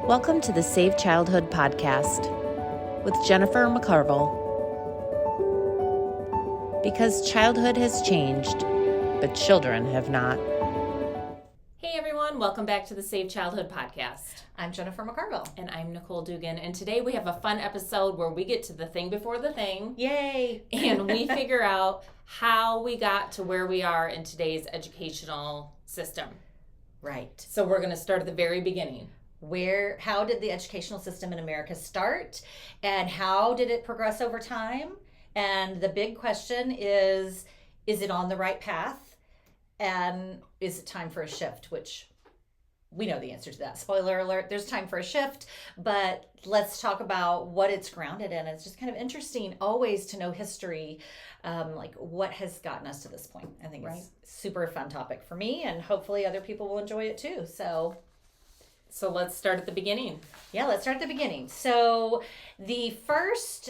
Welcome to the Save Childhood podcast with Jennifer McCarville. Because childhood has changed, but children have not. Hey everyone, welcome back to the Save Childhood podcast. I'm Jennifer McCarville. And I'm Nicole Dugan. And today we have a fun episode where we get to the thing before the thing. Yay! And we figure out how we got to where we are in today's educational system. Right. So we're going to start at the very beginning. How did the educational system in America start, and how did it progress over time? And the big question is it on the right path? And is it time for a shift? Which we know the answer to that. Spoiler alert, there's time for a shift, but let's talk about what it's grounded in. It's just kind of interesting always to know history, like what has gotten us to this point. I think it's a super fun topic for me, and hopefully other people will enjoy it too. So let's start at the beginning. Yeah, let's start at the beginning. So the first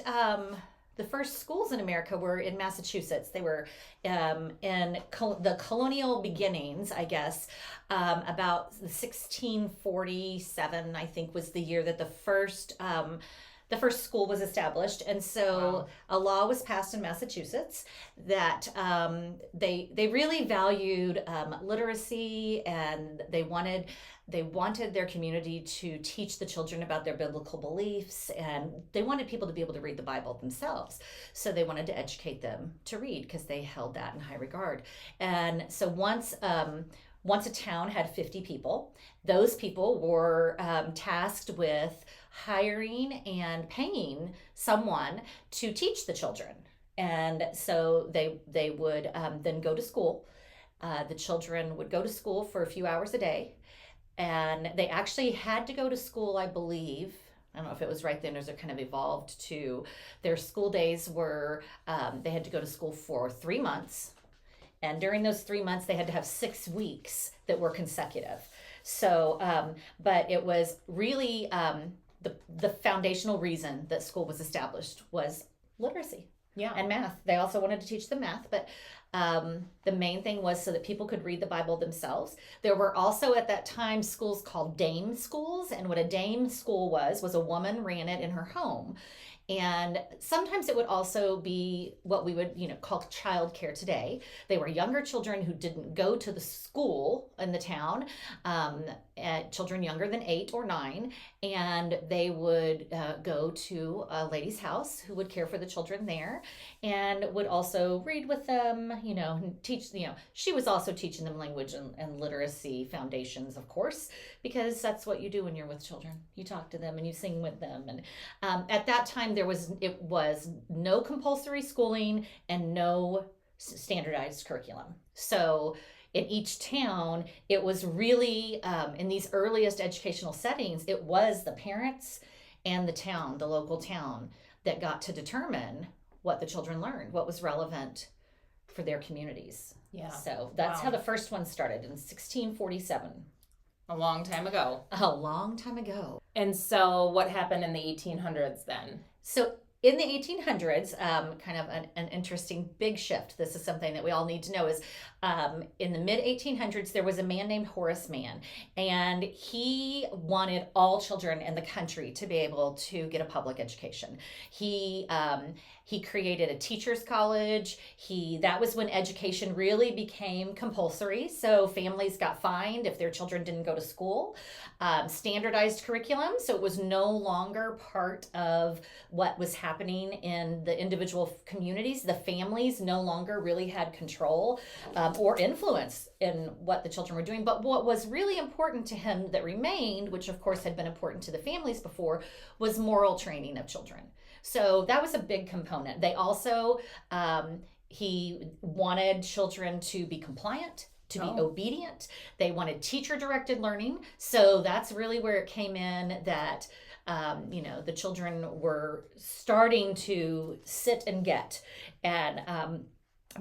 schools in America were in Massachusetts. They were in the colonial beginnings, I guess, about 1647, I think, was the year that the first school was established. And so a law was passed in Massachusetts that they really valued literacy, and they wanted their community to teach the children about their biblical beliefs, and they wanted people to be able to read the Bible themselves. So they wanted to educate them to read because they held that in high regard. And so once a town had 50 people, those people were tasked with hiring and paying someone to teach the children. And so they would then go to school. The children would go to school for a few hours a day. And they actually had to go to school, I believe. I don't know if it was right then or it kind of evolved to their school days were, they had to go to school for 3 months. And during those 3 months, they had to have 6 weeks that were consecutive. So, but it was really the foundational reason that school was established was literacy. Yeah. And math. They also wanted to teach them math, but the main thing was so that people could read the Bible themselves. There were also at that time schools called dame schools, and what a dame school was a woman ran it in her home. And sometimes it would also be what we would, call childcare today. They were younger children who didn't go to the school in the town, children younger than 8 or 9, and they would go to a lady's house who would care for the children there, and would also read with them, teach. She was also teaching them language and literacy foundations, of course, because that's what you do when you're with children. You talk to them and you sing with them. And at that time, it was no compulsory schooling and no standardized curriculum. So in each town, it was really, in these earliest educational settings, it was the parents and the local town, that got to determine what the children learned, what was relevant for their communities. Yeah. So that's how the first one started in 1647. A long time ago. A long time ago. And so what happened in the 1800s then? So in the 1800s, kind of an interesting big shift. This is something that we all need to know is in the mid-1800s, there was a man named Horace Mann, and he wanted all children in the country to be able to get a public education. He created a teacher's college. That was when education really became compulsory. So families got fined if their children didn't go to school. Standardized curriculum, so it was no longer part of what was happening in the individual communities. The families no longer really had control or influence in what the children were doing. But what was really important to him that remained, which of course had been important to the families before, was moral training of children. So that was a big component. They also, he wanted children to be compliant, to be obedient. They wanted teacher-directed learning. So that's really where it came in that, the children were starting to sit and get. And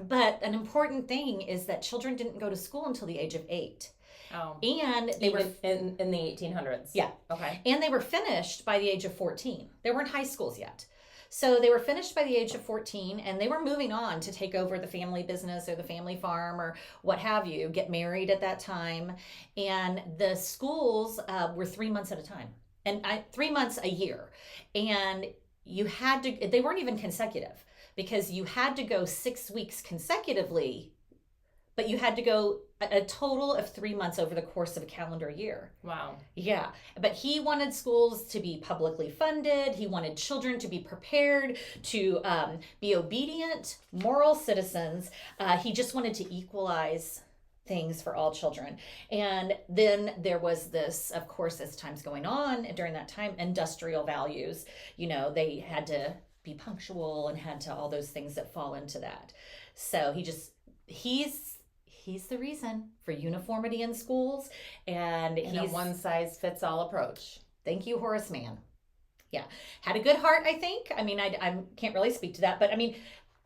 but an important thing is that children didn't go to school until the age of 8. Oh. And they were in the 1800s. Yeah. Okay. And they were finished by the age of 14. They weren't high schools yet. So they were finished by the age of 14, and they were moving on to take over the family business or the family farm or what have you, get married at that time. And the schools were 3 months at a time. and 3 months a year. And they weren't even consecutive, because you had to go 6 weeks consecutively, but you had to go a total of 3 months over the course of a calendar year. Wow. Yeah. But he wanted schools to be publicly funded. He wanted children to be prepared to be obedient, moral citizens. He just wanted to equalize things for all children. And then there was this, of course, as time's going on during that time, industrial values. They had to be punctual and had to all those things that fall into that. So he's the reason for uniformity in schools, and he's a one-size-fits-all approach. Thank you, Horace Mann. Yeah, had a good heart, I think. I mean, I can't really speak to that, but I mean,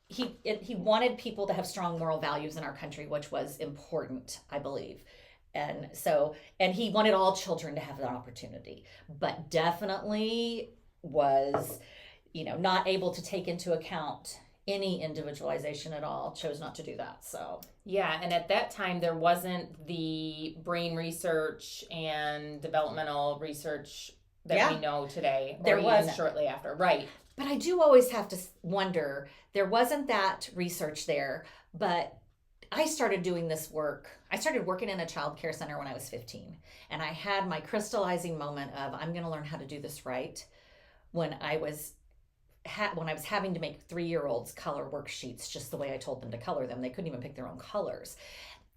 he wanted people to have strong moral values in our country, which was important, I believe. And he wanted all children to have that opportunity, but definitely was, not able to take into account any individualization at all, chose not to do that. So yeah, and at that time there wasn't the brain research and developmental research that we know today, or even shortly after. Right. But I do always have to wonder, there wasn't that research there, but I started doing this work. I started working in a child care center when I was 15, and I had my crystallizing moment of, I'm going to learn how to do this right, when I was having to make 3-year-olds color worksheets just the way I told them to color them. They couldn't even pick their own colors.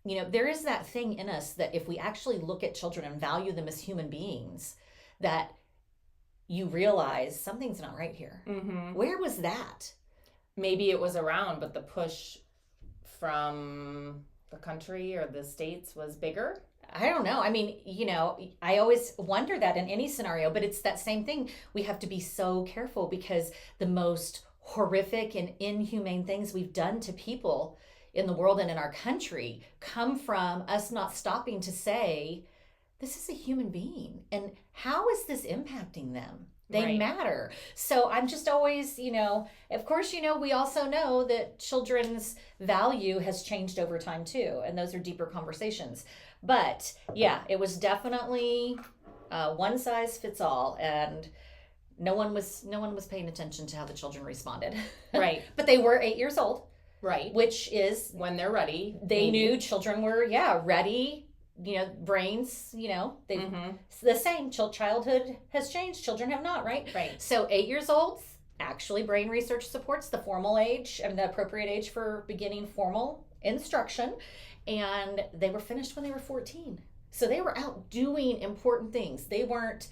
There is that thing in us that if we actually look at children and value them as human beings, that you realize something's not right here. Mm-hmm. Where was that? Maybe it was around, but the push from the country or the states was bigger. I don't know. I mean, I always wonder that in any scenario, but it's that same thing. We have to be so careful, because the most horrific and inhumane things we've done to people in the world and in our country come from us not stopping to say, this is a human being, and how is this impacting them? They matter. So I'm just always, of course, we also know that children's value has changed over time too, and those are deeper conversations. But yeah, it was definitely one size fits all, and no one was paying attention to how the children responded. Right. But they were 8 years old. Right. Which is when they're ready. They knew children were ready. Brains, they the same. Childhood has changed. Children have not, right? Right. So 8 years old, actually, brain research supports the formal age and the appropriate age for beginning formal instruction. And they were finished when they were 14. So they were out doing important things. They weren't,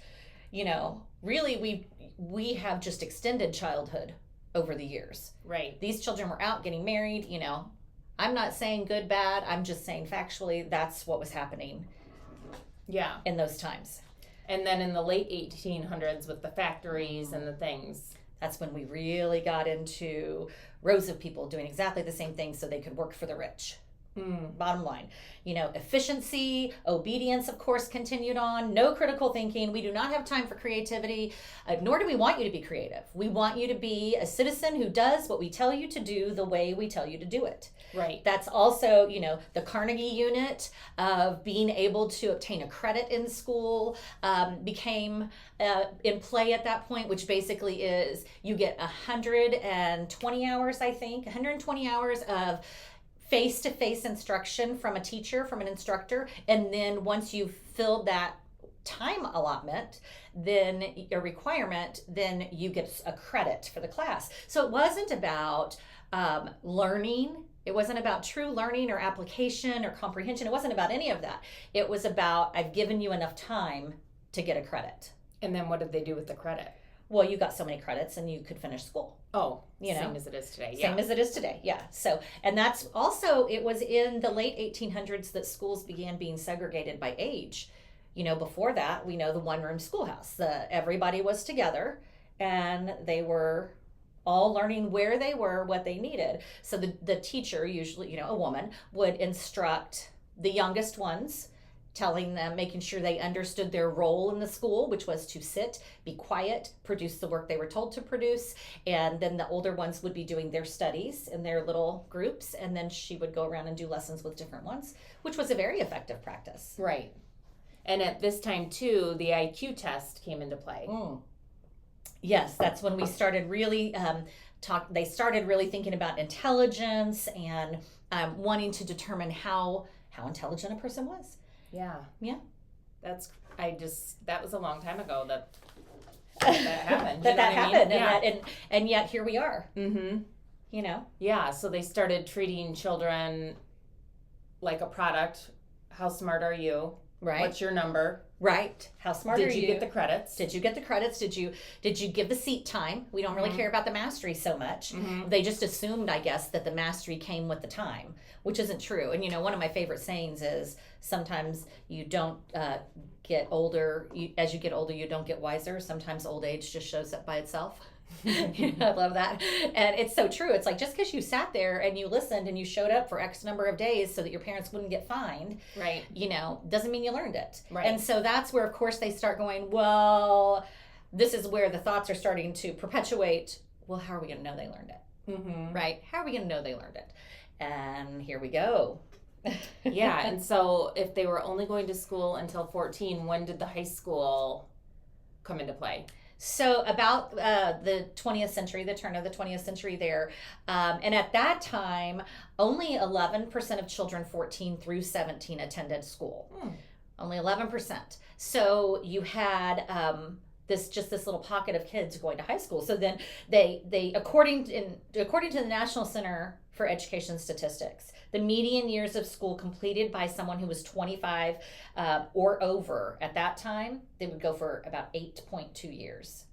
really, we have just extended childhood over the years. Right. These children were out getting married, I'm not saying good, bad. I'm just saying factually that's what was happening. Yeah. In those times. And then in the late 1800s with the factories and the things. That's when we really got into rows of people doing exactly the same thing so they could work for the rich. Bottom line, efficiency, obedience, of course, continued on. No critical thinking. We do not have time for creativity, nor do we want you to be creative. We want you to be a citizen who does what we tell you to do the way we tell you to do it. Right. That's also, the Carnegie unit of being able to obtain a credit in school became in play at that point, which basically is you get 120 hours, I think, 120 hours of face-to-face instruction from a teacher, from an instructor, and then once you've filled that time allotment, then a requirement, then you get a credit for the class. So it wasn't about learning. It wasn't about true learning or application or comprehension. It wasn't about any of that. It was about, I've given you enough time to get a credit. And then what did they do with the credit? Well, you got so many credits and you could finish school. Oh, same as it is today. Same as it is today, yeah. So, and that's also, it was in the late 1800s that schools began being segregated by age. Before that, we know the one-room schoolhouse. Everybody was together and they were all learning where they were, what they needed. So the teacher, usually, a woman, would instruct the youngest ones, telling them, making sure they understood their role in the school, which was to sit, be quiet, produce the work they were told to produce. And then the older ones would be doing their studies in their little groups. And then she would go around and do lessons with different ones, which was a very effective practice. Right. And at this time, too, the IQ test came into play. Yes, that's when we started really they started really thinking about intelligence and wanting to determine how intelligent a person was. Yeah. Yeah. That was a long time ago that happened. that happened. Yeah. And yet here we are. Mm-hmm. You know? Yeah, so they started treating children like a product. How smart are you? Right. What's your number? Right. How smart are you? Did you get the credits? Did you get the credits? Did you give the seat time? We don't really care about the mastery so much. Mm-hmm. They just assumed, I guess, that the mastery came with the time, which isn't true. And one of my favorite sayings is sometimes you don't get older. As you get older, you don't get wiser. Sometimes old age just shows up by itself. I love that. And it's so true. It's like, just because you sat there and you listened and you showed up for X number of days so that your parents wouldn't get fined, right? Doesn't mean you learned it. Right. And so that's where, of course, they start going, well, this is where the thoughts are starting to perpetuate. Well, how are we going to know they learned it? Mm-hmm. Right? How are we going to know they learned it? And here we go. Yeah. And so if they were only going to school until 14, when did the high school come into play? So about the 20th century, the turn of the 20th century there. And at that time, only 11% of children 14 through 17 attended school. Only 11%. So you had this little pocket of kids going to high school. So then they according to the National Center for Education Statistics, the median years of school completed by someone who was 25 or over at that time, they would go for about 8.2 years.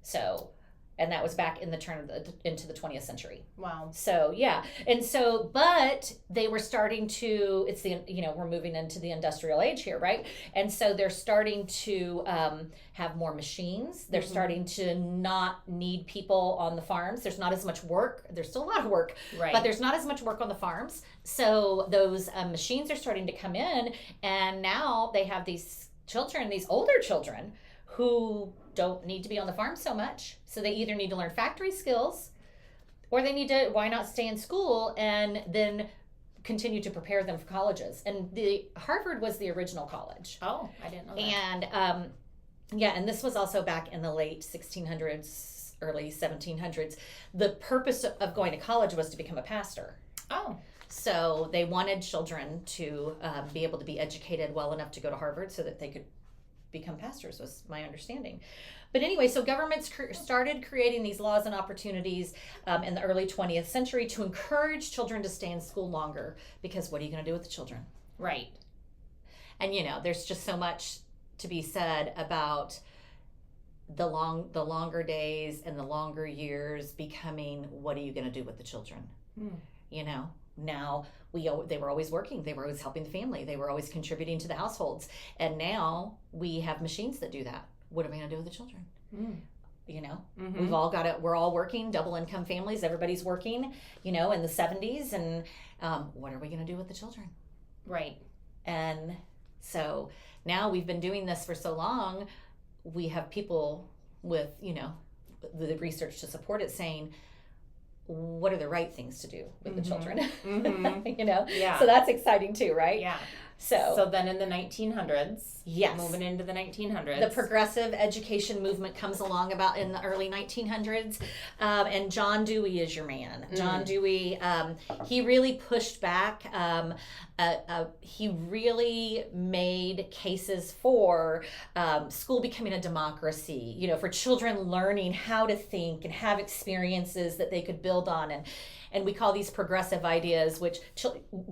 So, and that was back in the turn of into the 20th century. Wow. So yeah, and so, but they were starting to. It's we're moving into the industrial age here, right? And so they're starting to have more machines. They're starting to not need people on the farms. There's not as much work. There's still a lot of work, right? But there's not as much work on the farms. So those machines are starting to come in, and now they have these older children, who don't need to be on the farm so much. So they either need to learn factory skills, or they need to, why not stay in school and then continue to prepare them for colleges. And the Harvard was the original college. Oh, I didn't know that. And and this was also back in the late 1600s, early 1700s. The purpose of going to college was to become a pastor. Oh. So they wanted children to be able to be educated well enough to go to Harvard so that they could become pastors, was my understanding. But anyway, so governments started creating these laws and opportunities in the early 20th century to encourage children to stay in school longer, because what are you going to do with the children? Right. And there's just so much to be said about the longer days and the longer years becoming, what are you going to do with the children? Now they were always working. They were always helping the family. They were always contributing to the households. And now we have machines that do that. What are we going to do with the children? We've all got it. We're all working, double income families. Everybody's working, in the 70s. And what are we going to do with the children? Right. And so now we've been doing this for so long. We have people with, the research to support it saying, what are the right things to do with the children? Yeah. So that's exciting too, right? Yeah. So then in the 1900s, yes, moving into the 1900s, the progressive education movement comes along about in the early 1900s, and John Dewey is your man. John Dewey, he really pushed back. He really made cases for school becoming a democracy, for children learning how to think and have experiences that they could build on, and we call these progressive ideas, which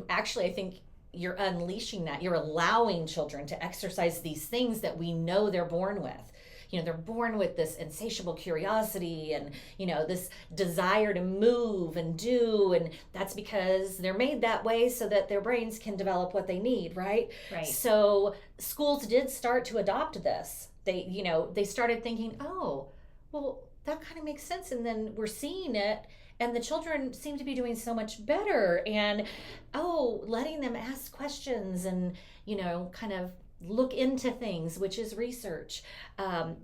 actually I think you're unleashing that. You're allowing children to exercise these things that we know they're born with. They're born with this insatiable curiosity and, this desire to move and do. And that's because they're made that way so that their brains can develop what they need, right? Right. So schools did start to adopt this. They started thinking, oh, well, that kind of makes sense. And then we're seeing it. And the children seem to be doing so much better, and letting them ask questions and, kind of look into things, which is research.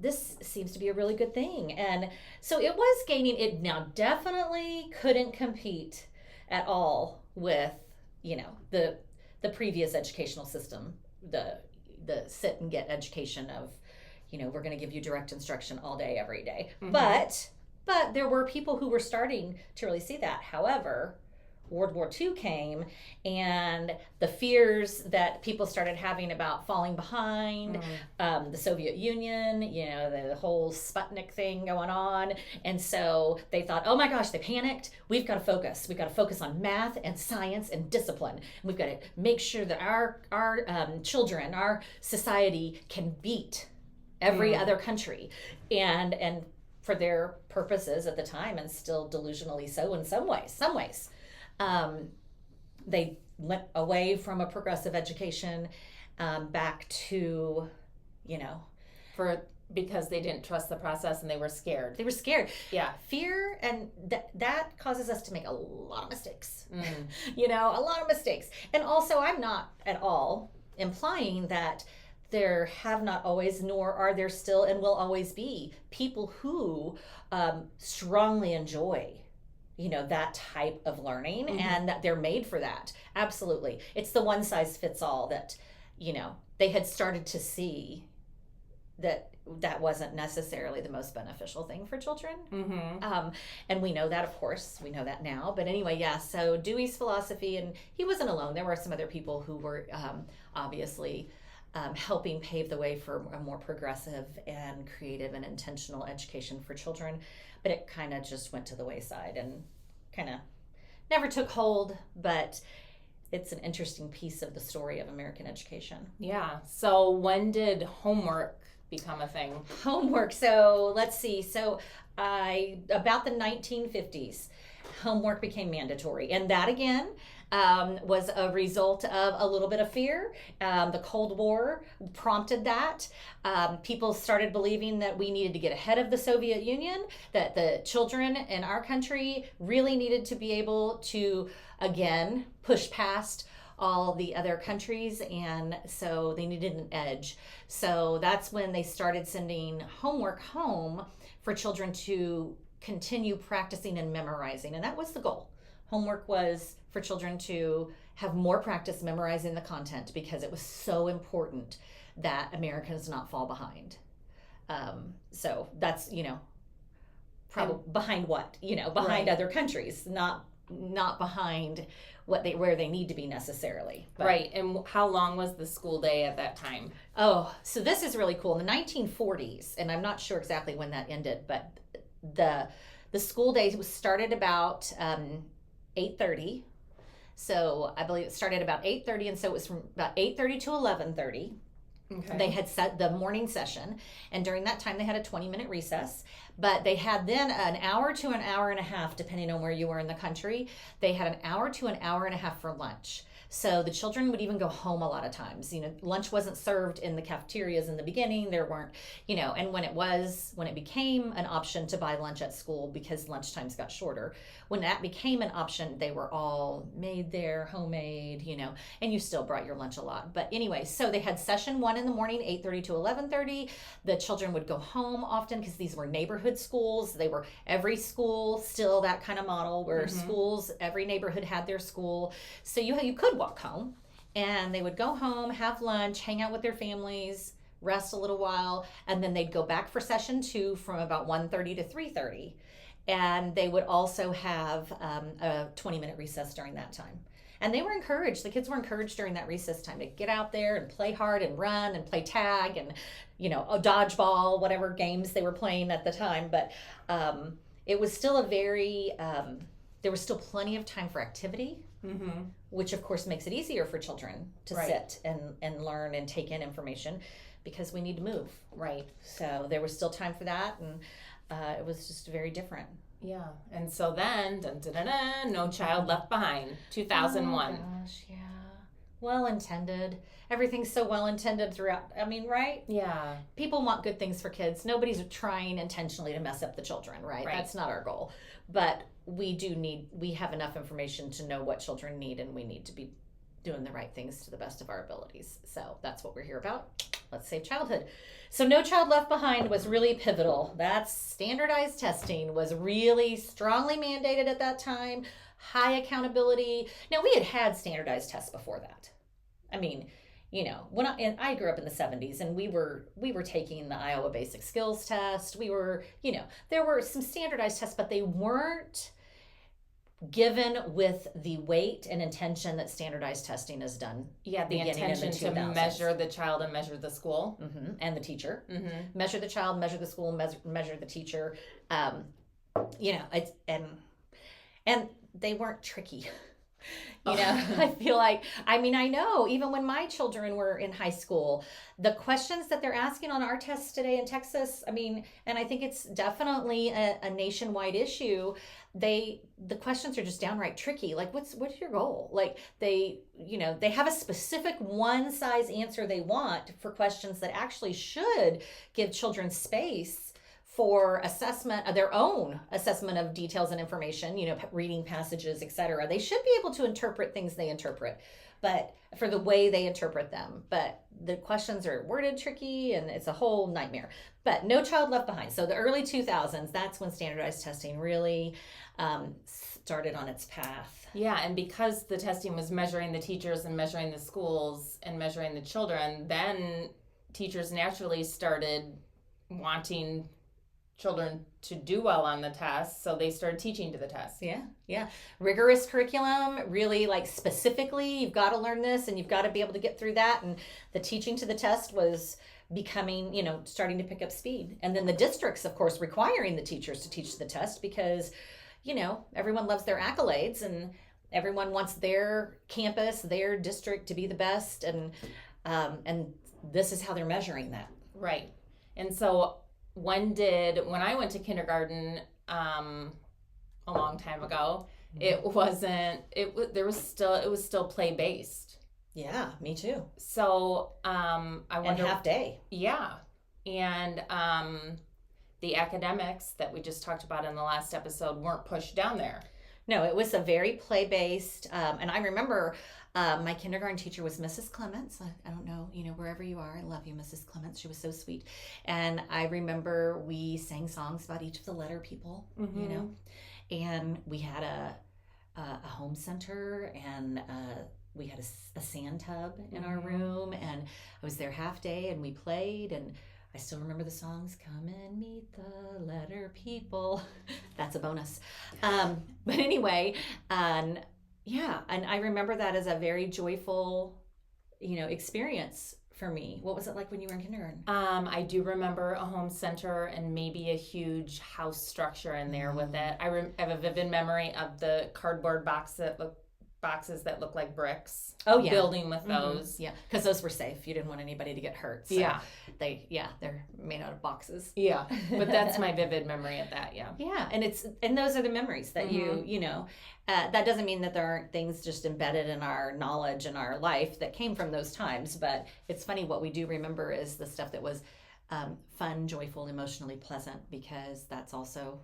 This seems to be a really good thing. And so it was gaining. It now definitely couldn't compete at all with, the previous educational system, the the sit and get education of, we're going to give you direct instruction all day, every day. Mm-hmm. But there were people who were starting to really see that. However, World War II came, and the fears that people started having about falling behind, the Soviet Union, the whole Sputnik thing going on. And so they thought, oh my gosh, they panicked. We've got to focus. We've got to focus on math and science and discipline. And we've got to make sure that our children, our society can beat every other country. And for their purposes at the time, and still delusionally so in some ways. They went away from a progressive education back to, because they didn't trust the process and they were scared. Yeah. Fear, and that causes us to make a lot of mistakes. A lot of mistakes. And also, I'm not at all implying that there have not always, nor are there still and will always be people who strongly enjoy that type of learning, and that they're made for that. Absolutely. It's the one size fits all that, they had started to see that wasn't necessarily the most beneficial thing for children. And we know that, of course, we know that now. But anyway, yeah, so Dewey's philosophy, and he wasn't alone. There were some other people who were obviously helping pave the way for a more progressive and creative and intentional education for children. But it kind of just went to the wayside and kind of never took hold. But it's an interesting piece of the story of American education. Yeah. So when did homework become a thing? Homework. So let's see. So about the 1950s, homework became mandatory. And that, again, was a result of a little bit of fear. The Cold War prompted that. People started believing that we needed to get ahead of the Soviet Union, that the children in our country really needed to be able to, again, push past all the other countries, and so they needed an edge. So that's when they started sending homework home for children to continue practicing and memorizing, and that was the goal. Homework was for children to have more practice memorizing the content, because it was so important that Americans not fall behind. So that's, probably behind what? Behind other countries, not behind where they need to be necessarily. But. Right. And how long was the school day at that time? Oh, so this is really cool. In the 1940s, and I'm not sure exactly when that ended, but the school day started about 8:30. So I believe it started about 8:30, and so it was from about 8:30 to 11:30. Okay. They had set the morning session, and during that time they had a 20-minute recess, but they had then an hour to an hour and a half, depending on where you were in the country. They had an hour to an hour and a half for lunch. So the children would even go home a lot of times. Lunch wasn't served in the cafeterias in the beginning. There weren't, and when it became an option to buy lunch at school, because lunch times got shorter, when that became an option, they were all made there, homemade, and you still brought your lunch a lot. But anyway, so they had session 1 in the morning, 8:30 to 11:30. The children would go home often, because these were neighborhood schools. They were every school, still that kind of model where schools, every neighborhood had their school. So you could walk home, and they would go home, have lunch, hang out with their families, rest a little while, and then they'd go back for session 2 from about 1:30 to 3:30. And they would also have a 20-minute recess during that time. And they were encouraged, the kids were encouraged during that recess time to get out there and play hard and run and play tag and, a dodgeball, whatever games they were playing at the time. But it was still there was still plenty of time for activity, which of course makes it easier for children to sit and learn and take in information, because we need to move. Right. So there was still time for that, and it was just very different. Yeah. And so then, No Child Left Behind, 2001. Oh gosh, yeah. Well-intended. Everything's so well-intended throughout. I mean, right? Yeah. People want good things for kids. Nobody's trying intentionally to mess up the children, right? That's not our goal. But we have enough information to know what children need, and we need to be doing the right things to the best of our abilities. So that's what we're here about. Let's save childhood. So No Child Left Behind was really pivotal. That's standardized testing was really strongly mandated at that time. High accountability. Now, we had standardized tests before that. I mean, when I grew up in the 70s, and we were taking the Iowa Basic Skills Test. We were, there were some standardized tests, but they weren't given with the weight and intention that standardized testing is done. Yeah, the intention to measure the child and measure the school. Mm-hmm. And the teacher. Mm-hmm. Measure the child, measure the school, measure the teacher. It's, and they weren't tricky. I feel like, I know even when my children were in high school, the questions that they're asking on our tests today in Texas, and I think it's definitely a nationwide issue. The questions are just downright tricky. Like, what's your goal? Like, they have a specific one size answer they want for questions that actually should give children space for assessment of their own assessment of details and information, reading passages, etc. They should be able to interpret things they interpret, but for the way they interpret them. But the questions are worded tricky, and it's a whole nightmare. But No Child Left Behind. So the early 2000s, that's when standardized testing really started on its path. Yeah, and because the testing was measuring the teachers and measuring the schools and measuring the children, then teachers naturally started wanting children to do well on the test, so they started teaching to the test. Yeah. Rigorous curriculum, really specifically, you've got to learn this and you've got to be able to get through that. And the teaching to the test was becoming, starting to pick up speed. And then the districts, of course, requiring the teachers to teach the test because, everyone loves their accolades and everyone wants their campus, their district to be the best. And this is how they're measuring that. Right. And so when I went to kindergarten a long time ago, it was still play based. Yeah, me too. So I wonder, and half day. Yeah. And the academics that we just talked about in the last episode weren't pushed down there. No, it was a very play based, and I remember my kindergarten teacher was Mrs. Clements. I don't know, wherever you are, I love you, Mrs. Clements. She was so sweet. And I remember we sang songs about each of the letter people, and we had a home center, and we had a sand tub in our room, and I was there half day, and we played, and I still remember the songs, Come and Meet the Letter People. That's a bonus. But anyway, and I remember that as a very joyful, experience for me. What was it like when you were in kindergarten? I do remember a home center and maybe a huge house structure in there with it. I have a vivid memory of the cardboard boxes that look like bricks. Oh yeah, building with those. Yeah, because those were safe. You didn't want anybody to get hurt. So they're made out of boxes. Yeah, but that's my vivid memory of that. Yeah. Yeah, and those are the memories that that doesn't mean that there aren't things just embedded in our knowledge and our life that came from those times. But it's funny, what we do remember is the stuff that was fun, joyful, emotionally pleasant, because that's also,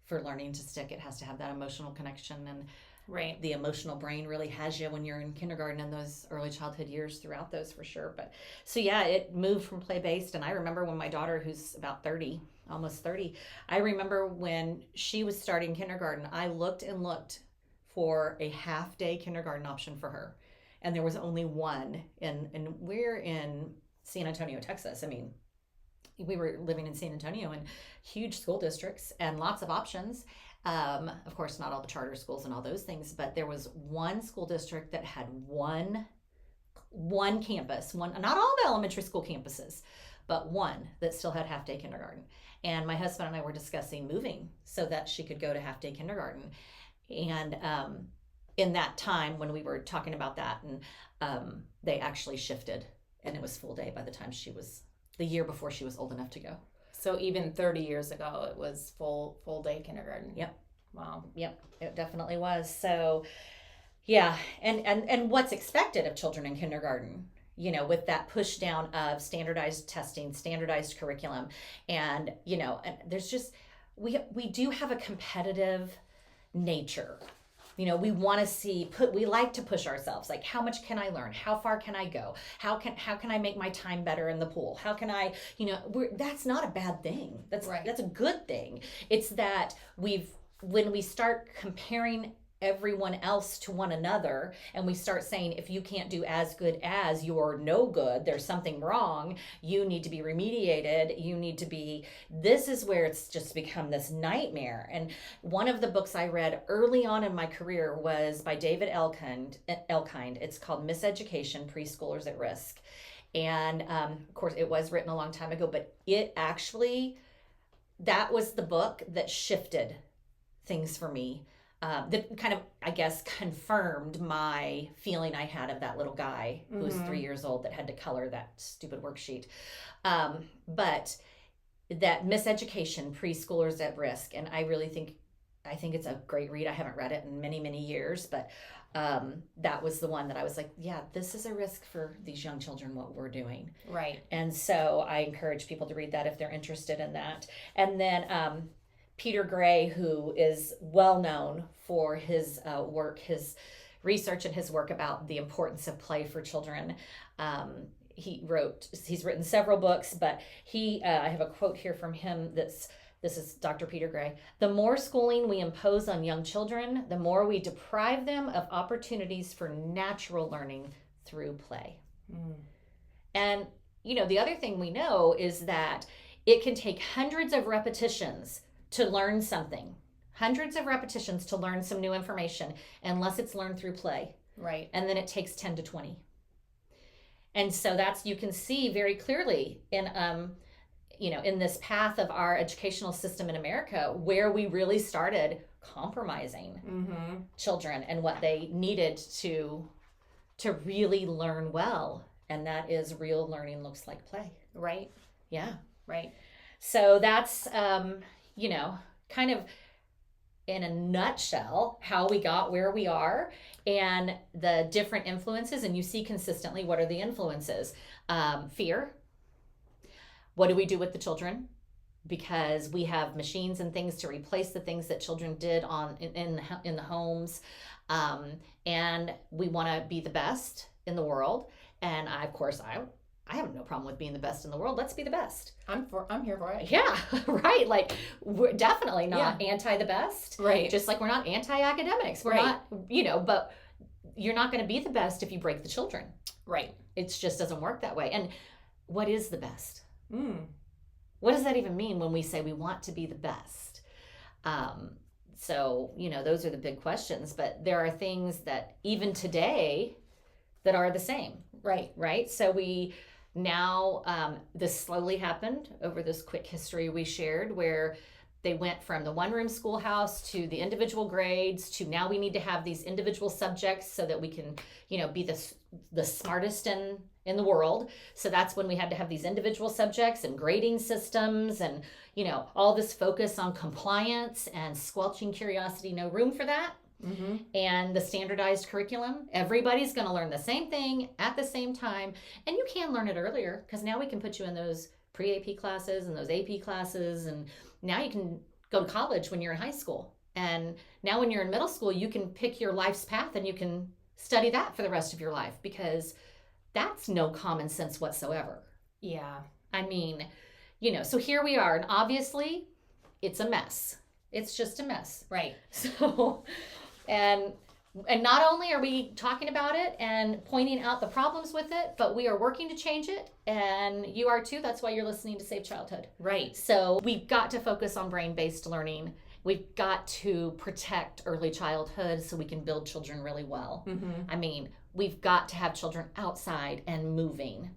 for learning to stick, it has to have that emotional connection. And right, the emotional brain really has you when you're in kindergarten and those early childhood years throughout those, for sure. But so yeah, it moved from play based. And I remember when my daughter, who's about 30, almost 30, I remember when she was starting kindergarten, I looked and looked for a half day kindergarten option for her, and there was only one. And we're in San Antonio, Texas. We were living in San Antonio, and huge school districts and lots of options. Of course, not all the charter schools and all those things, but there was one school district that had one campus, not all the elementary school campuses, but one that still had half-day kindergarten. And my husband and I were discussing moving so that she could go to half-day kindergarten. And in that time when we were talking about that, and they actually shifted, and it was full day by the time the year before she was old enough to go. So even 30 years ago, it was full day kindergarten. Yep. Wow. Yep, it definitely was. So, yeah, and what's expected of children in kindergarten, with that push down of standardized testing, standardized curriculum, and and there's just we do have a competitive nature. We want to we like to push ourselves. Like, how much can I learn? How far can I go? How can I make my time better in the pool? How can I, that's not a bad thing. That's right. That's a good thing. It's that when we start comparing everyone else to one another, and we start saying, if you can't do as good as, you're no good, there's something wrong, you need to be remediated, you need to be, this is where it's just become this nightmare. And one of the books I read early on in my career was by David Elkind. It's called Miseducation, Preschoolers at Risk. And of course it was written a long time ago, but it actually, that was the book that shifted things for me. That kind of, I guess, confirmed my feeling I had of that little guy who was 3 years old that had to color that stupid worksheet. But that Miseducation, Preschoolers at Risk, and I think it's a great read. I haven't read it in many, many years, but that was the one that I was like, yeah, this is a risk for these young children, what we're doing. Right. And so I encourage people to read that if they're interested in that. And then Peter Gray, who is well known for his work, his research and his work about the importance of play for children. He's written several books, but I have a quote here from him this is Dr. Peter Gray. The more schooling we impose on young children, the more we deprive them of opportunities for natural learning through play. And, the other thing we know is that it can take hundreds of repetitions to learn something, hundreds of repetitions to learn some new information, unless it's learned through play. Right. And then it takes 10 to 20. And so you can see very clearly in this path of our educational system in America, where we really started compromising children and what they needed to really learn well. And that is, real learning looks like play. Right. Yeah. Right. So that's, kind of in a nutshell, how we got where we are and the different influences. And you see consistently, what are the influences? Fear. What do we do with the children? Because we have machines and things to replace the things that children did in the homes. And we want to be the best in the world. And I have no problem with being the best in the world. Let's be the best. I'm here for it. Yeah, right. Like, we're definitely not anti the best. Right. Just like we're not anti-academics. We're not, but you're not going to be the best if you break the children. Right. It just doesn't work that way. And what is the best? What does that even mean when we say we want to be the best? So, those are the big questions. But there are things that even today that are the same. Right. So we now, this slowly happened over this quick history we shared, where they went from the one-room schoolhouse to the individual grades to now we need to have these individual subjects so that we can, be the smartest in the world. So that's when we had to have these individual subjects and grading systems and, all this focus on compliance and squelching curiosity. No room for that. And the standardized curriculum, everybody's going to learn the same thing at the same time. And you can learn it earlier, because now we can put you in those pre-AP classes and those AP classes. And now you can go to college when you're in high school. And now when you're in middle school, you can pick your life's path and you can study that for the rest of your life, because that's no common sense whatsoever. Yeah. I mean, so here we are. And obviously, it's a mess. It's just a mess. Right. So... And not only are we talking about it and pointing out the problems with it, but we are working to change it. And you are too. That's why you're listening to Save Childhood. Right. So we've got to focus on brain-based learning. We've got to protect early childhood so we can build children really well. I mean, we've got to have children outside and moving.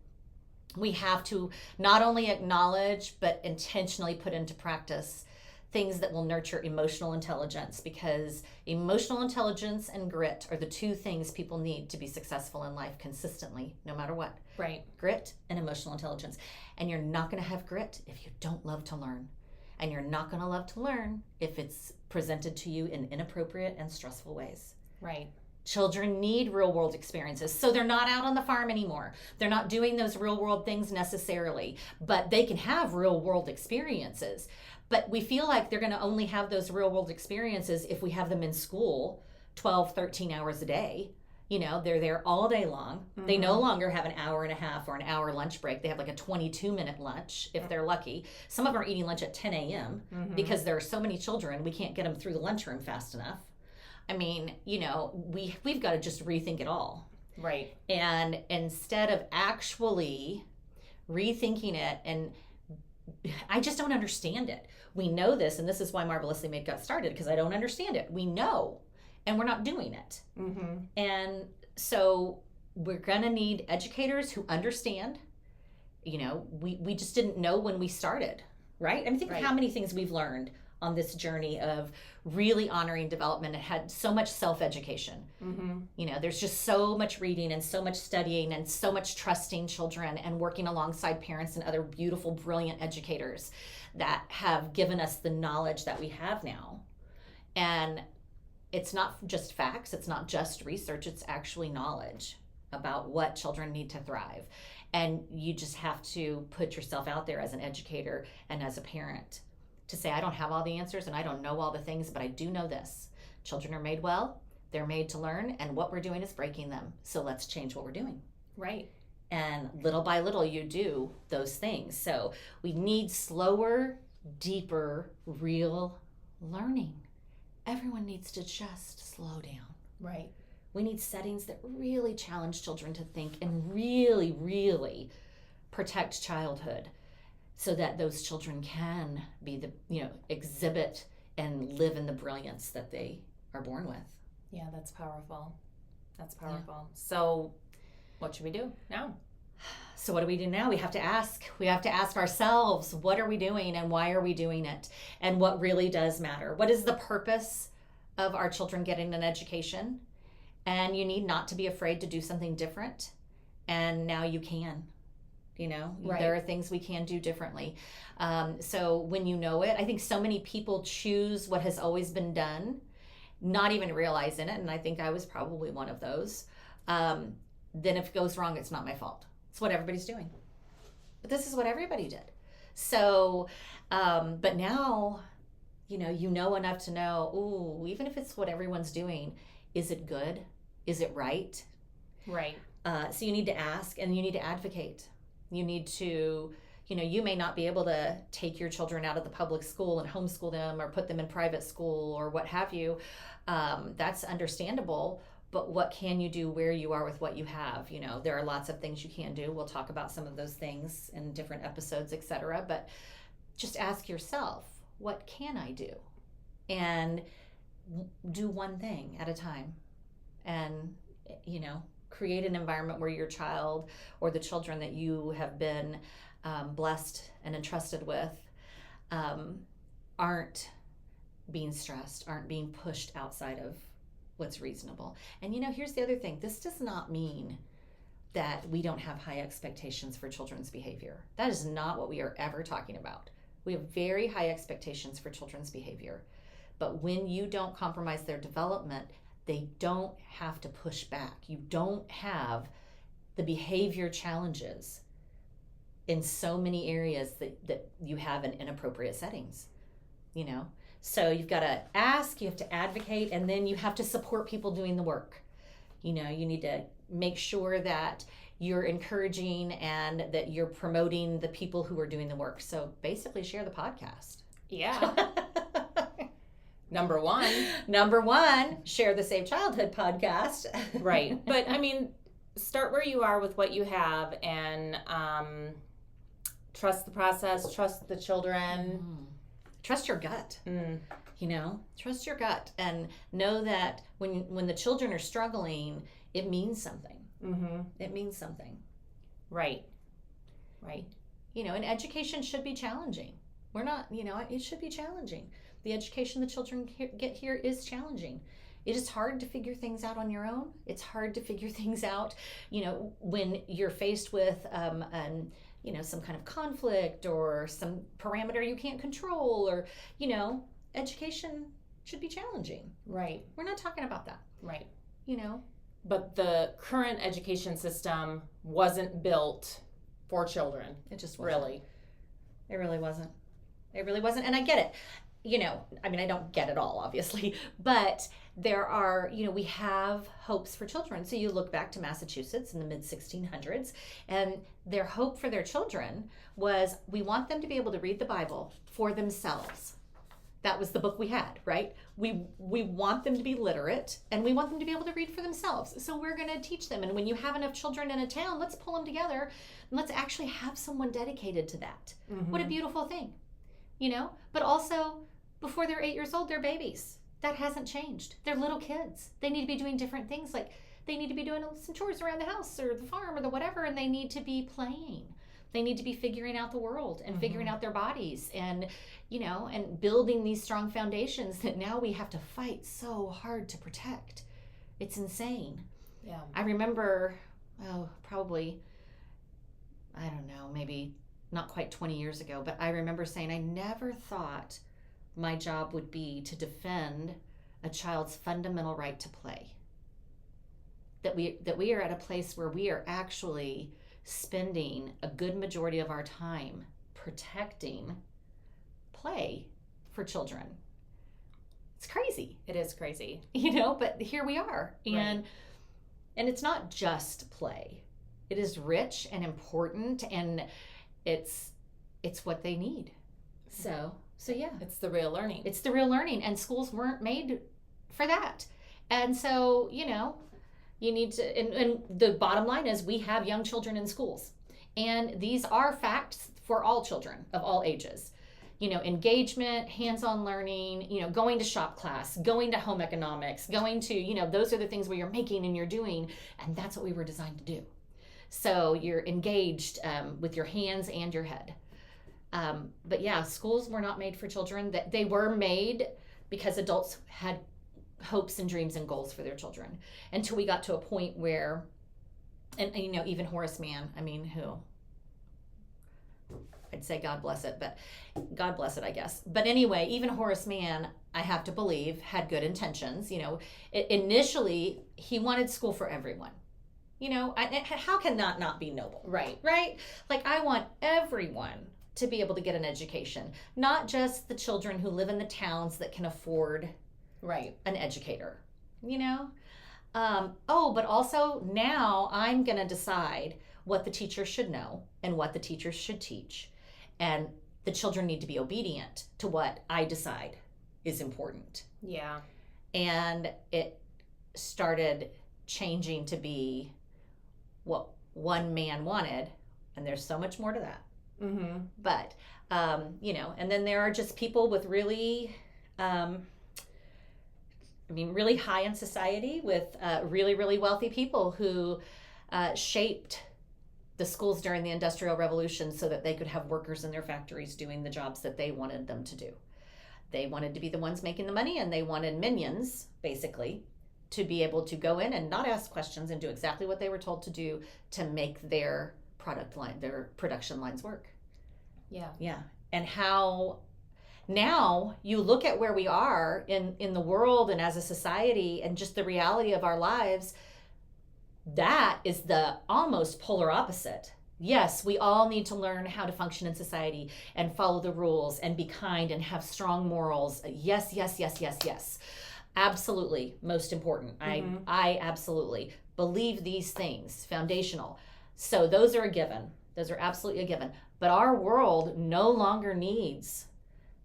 We have to not only acknowledge, but intentionally put into practice things that will nurture emotional intelligence, because emotional intelligence and grit are the two things people need to be successful in life consistently, no matter what. Right. Grit and emotional intelligence. And you're not going to have grit if you don't love to learn. And you're not going to love to learn if it's presented to you in inappropriate and stressful ways. Right. Children need real world experiences. So they're not out on the farm anymore. They're not doing those real world things necessarily, but they can have real world experiences. But we feel like they're going to only have those real world experiences if we have them in school 12, 13 hours a day. They're there all day long. They no longer have an hour and a half or an hour lunch break. They have like a 22-minute lunch if they're lucky. Some of them are eating lunch at 10 a.m. because there are so many children, we can't get them through the lunchroom fast enough. I mean, we've got to just rethink it all. Right. And instead of actually rethinking it, and I just don't understand it. We know this, and this is why Marvelously Made got started, because I don't understand it. We know, and we're not doing it. Mm-hmm. And so we're going to need educators who understand. We just didn't know when we started, right? I mean, think of how many things we've learned on this journey of really honoring development. It had so much self-education. Mm-hmm. There's just so much reading and so much studying and so much trusting children and working alongside parents and other beautiful, brilliant educators that have given us the knowledge that we have now. And it's not just facts, it's not just research, it's actually knowledge about what children need to thrive. And you just have to put yourself out there as an educator and as a parent to say, I don't have all the answers and I don't know all the things, but I do know this. Children are made well, they're made to learn, and what we're doing is breaking them. So let's change what we're doing. Right. And little by little, you do those things. So we need slower, deeper, real learning. Everyone needs to just slow down. Right. We need settings that really challenge children to think and really, really protect childhood so that those children can be exhibit and live in the brilliance that they are born with. Yeah, that's powerful. That's powerful. Yeah. So what should we do now? So what do we do now? We have to ask ourselves, what are we doing and why are we doing it? And what really does matter? What is the purpose of our children getting an education? And you need not to be afraid to do something different. And now you can, Right. There are things we can do differently. So when you know it, I think so many people choose what has always been done, not even realizing it. And I think I was probably one of those. Then if it goes wrong, it's not my fault. It's what everybody's doing. But this is what everybody did. So, but now, you know enough to know, even if it's what everyone's doing, is it good? Is it right? Right. So you need to ask and you need to advocate. You need to, you may not be able to take your children out of the public school and homeschool them or put them in private school or what have you. That's understandable. But what can you do where you are with what you have? There are lots of things you can do. We'll talk about some of those things in different episodes, etc. But just ask yourself, what can I do? And do one thing at a time. And, create an environment where your child or the children that you have been blessed and entrusted with aren't being stressed, aren't being pushed outside of what's reasonable. And here's the other thing. This does not mean that we don't have high expectations for children's behavior. That is not what we are ever talking about. We have very high expectations for children's behavior. But when you don't compromise their development, they don't have to push back. You don't have the behavior challenges in so many areas that you have in inappropriate settings, So you've got to ask, you have to advocate, and then you have to support people doing the work. You need to make sure that you're encouraging and that you're promoting the people who are doing the work. So basically share the podcast. Yeah. Number one, share the Save Childhood podcast. Right. But start where you are with what you have and trust the process, trust the children. Trust your gut. Trust your gut and know that when the children are struggling, it means something. It means something. Right. And education should be challenging. We're not, it should be challenging. The education the children get here is challenging. It is hard to figure things out on your own. It's hard to figure things out, when you're faced with, some kind of conflict or some parameter you can't control or, education should be challenging. Right. We're not talking about that. Right. But the current education system wasn't built for children. It just wasn't. Really. It really wasn't. And I get it. I don't get it all, obviously, but there are, we have hopes for children. So you look back to Massachusetts in the mid-1600s, and their hope for their children was, we want them to be able to read the Bible for themselves. That was the book we had, right? We want them to be literate, and we want them to be able to read for themselves. So we're going to teach them. And when you have enough children in a town, let's pull them together and let's actually have someone dedicated to that. What a beautiful thing, But also, before they're 8 years old, they're babies. That hasn't changed. They're little kids. They need to be doing different things. Like they need to be doing some chores around the house or the farm or the whatever, and they need to be playing. They need to be figuring out the world and figuring out their bodies and, and building these strong foundations that now we have to fight so hard to protect. It's insane. Yeah. I remember, probably, I don't know, maybe not quite 20 years ago, but I remember saying I never thought my job would be to defend a child's fundamental right to play. That we are at a place where we are actually spending a good majority of our time protecting play for children. It's crazy. It is crazy. But here we are. And it's not just play. It is rich and important, and it's what they need. So yeah. It's the real learning. It's the real learning, and schools weren't made for that. And so, you need to, and the bottom line is we have young children in schools. And these are facts for all children of all ages. Engagement, hands-on learning, going to shop class, going to home economics, going to, those are the things where you're making and you're doing. And that's what we were designed to do. So you're engaged with your hands and your head. But yeah, schools were not made for children. That they were made because adults had hopes and dreams and goals for their children, until we got to a point where, and even Horace Mann, who I'd say God bless it, but God bless it, I guess. But anyway, even Horace Mann, I have to believe, had good intentions. Initially he wanted school for everyone. How can that not be noble? Right. Like, I want everyone to be able to get an education, not just the children who live in the towns that can afford an educator, but also now I'm going to decide what the teacher should know and what the teachers should teach. And the children need to be obedient to what I decide is important. Yeah. And it started changing to be what one man wanted. And there's so much more to that. But, and then there are just people with really, really high in society with really, really wealthy people who shaped the schools during the Industrial Revolution so that they could have workers in their factories doing the jobs that they wanted them to do. They wanted to be the ones making the money, and they wanted minions, basically, to be able to go in and not ask questions and do exactly what they were told to do to make their production lines work. Yeah. And how now you look at where we are in the world and as a society and just the reality of our lives, that is the almost polar opposite. Yes, we all need to learn how to function in society and follow the rules and be kind and have strong morals. Yes. Absolutely most important. I absolutely believe these things, foundational. So those are a given. Those are absolutely a given. But our world no longer needs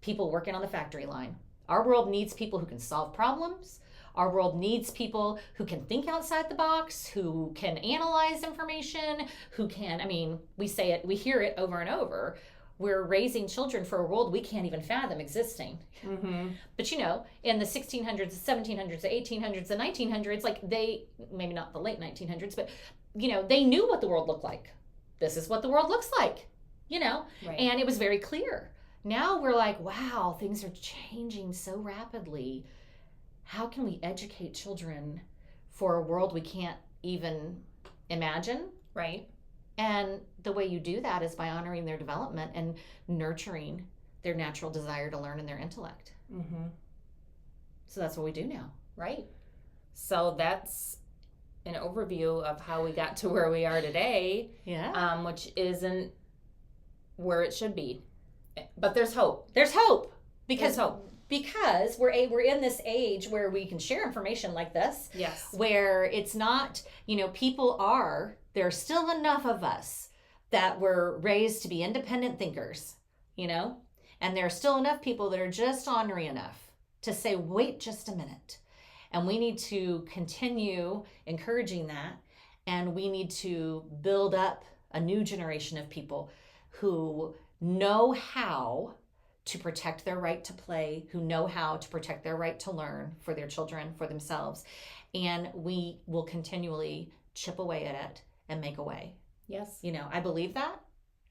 people working on the factory line. Our world needs people who can solve problems. Our world needs people who can think outside the box, who can analyze information, who can, we say it, we hear it over and over. We're raising children for a world we can't even fathom existing. But in the 1600s, the 1700s, the 1800s, the 1900s, maybe not the late 1900s, but they knew what the world looked like. This is what the world looks like, and it was very clear. Now we're like, wow, things are changing so rapidly. How can we educate children for a world we can't even imagine? Right. And the way you do that is by honoring their development and nurturing their natural desire to learn and their intellect. So that's what we do now. Right. So that's an overview of how we got to where we are today. Yeah. Which isn't where it should be. But there's hope. There's hope. Because we're in this age where we can share information like this. Yes. Where it's not, there are still enough of us that were raised to be independent thinkers, And there are still enough people that are just ornery enough to say, wait just a minute. And we need to continue encouraging that. And we need to build up a new generation of people who know how to protect their right to play, who know how to protect their right to learn for their children, for themselves. And we will continually chip away at it and make a way. Yes. I believe that,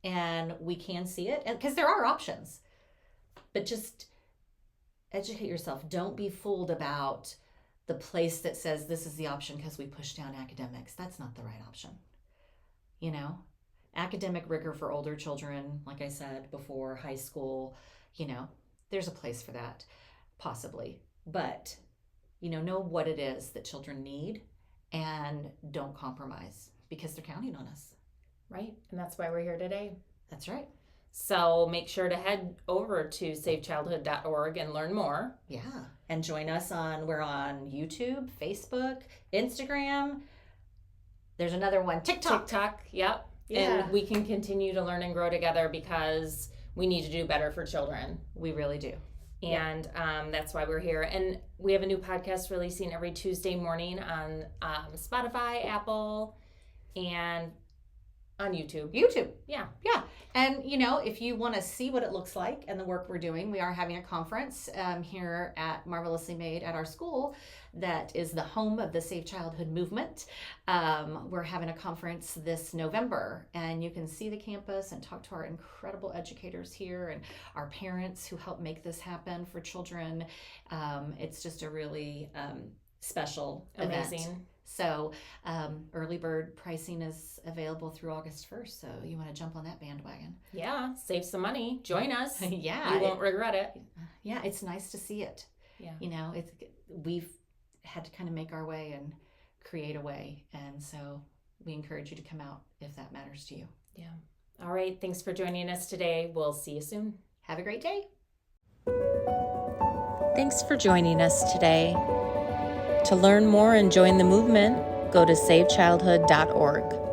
and we can see it, because there are options. But just educate yourself. Don't be fooled about the place that says this is the option because we push down academics. That's not the right option. Academic rigor for older children, like I said before, high school, there's a place for that, possibly. But, know what it is that children need and don't compromise because they're counting on us. Right. And that's why we're here today. That's right. So make sure to head over to savechildhood.org and learn more. Yeah. And join us we're on YouTube, Facebook, Instagram. There's another one, TikTok. Yep. Yeah. And we can continue to learn and grow together because we need to do better for children. We really do. And that's why we're here. And we have a new podcast releasing every Tuesday morning on Spotify, Apple, and on YouTube. Yeah. And, if you want to see what it looks like and the work we're doing, we are having a conference here at Marvelously Made at our school that is the home of the Safe Childhood Movement. We're having a conference this November, and you can see the campus and talk to our incredible educators here and our parents who help make this happen for children. It's just a really special Amazing event. So early bird pricing is available through August 1st. So you want to jump on that bandwagon. Yeah, save some money. Join us. Yeah. You won't regret it. Yeah, it's nice to see it. Yeah. We've had to kind of make our way and create a way. And so we encourage you to come out if that matters to you. Yeah. All right. Thanks for joining us today. We'll see you soon. Have a great day. Thanks for joining us today. To learn more and join the movement, go to savechildhood.org.